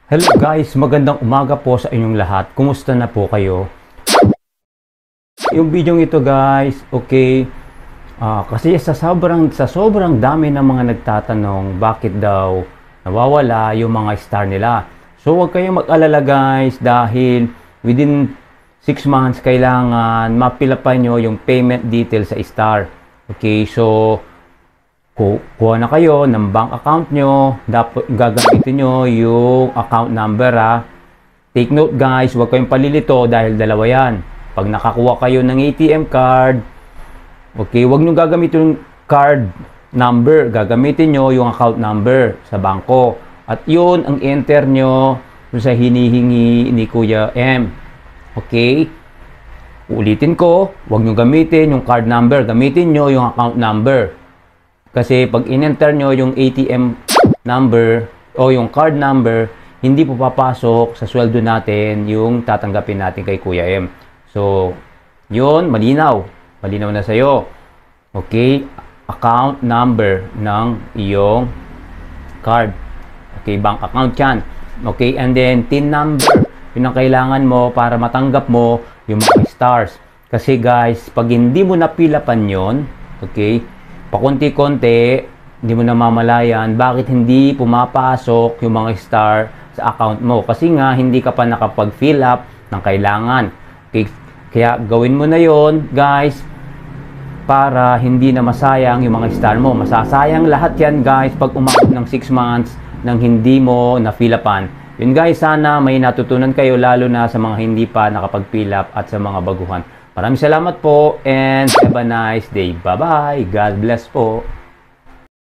Hello guys, magandang umaga po sa inyong lahat. Kumusta na po kayo? Yung video ito guys, okay, kasi sa sobrang dami ng mga nagtatanong bakit daw nawawala yung mga star nila. So huwag kayong mag-alala guys dahil within 6 months kailangan mapilapan nyo yung payment details sa star. Okay, so kuha na kayo ng bank account nyo, dapat gagamitin nyo yung account number ha. Take note guys, huwag kayong palilito dahil dalawa yan. Pag nakakuha kayo ng ATM card, okay, huwag nyo gagamitin yung card number, gagamitin nyo yung account number sa bangko. At yun ang enter nyo sa hinihingi ni Kuya M. Okay? Ulitin ko, huwag nyo gamitin yung card number, gamitin nyo yung account number. Kasi pag in-enter nyo yung ATM number o yung card number, hindi po papasok sa sweldo natin yung tatanggapin natin kay Kuya M. So, yun, malinaw. Malinaw na sa'yo. Okay, account number ng iyong card. Okay, bank account yan. Okay, and then TIN number. Yun ang kailangan mo para matanggap mo yung mga stars. Kasi guys, pag hindi mo napilapan yun, okay, pakunti-konti, hindi mo namamalayan bakit hindi pumapasok yung mga star sa account mo. Kasi nga, hindi ka pa nakapag-fill up ng kailangan. Okay? Kaya gawin mo na yon guys, para hindi na masayang yung mga star mo. Masasayang lahat yan guys pag umabot ng 6 months nang hindi mo na-fill upan. Yun guys, sana may natutunan kayo lalo na sa mga hindi pa nakapag-fill up at sa mga baguhan. Maraming salamat po and have a nice day. Bye-bye. God bless po.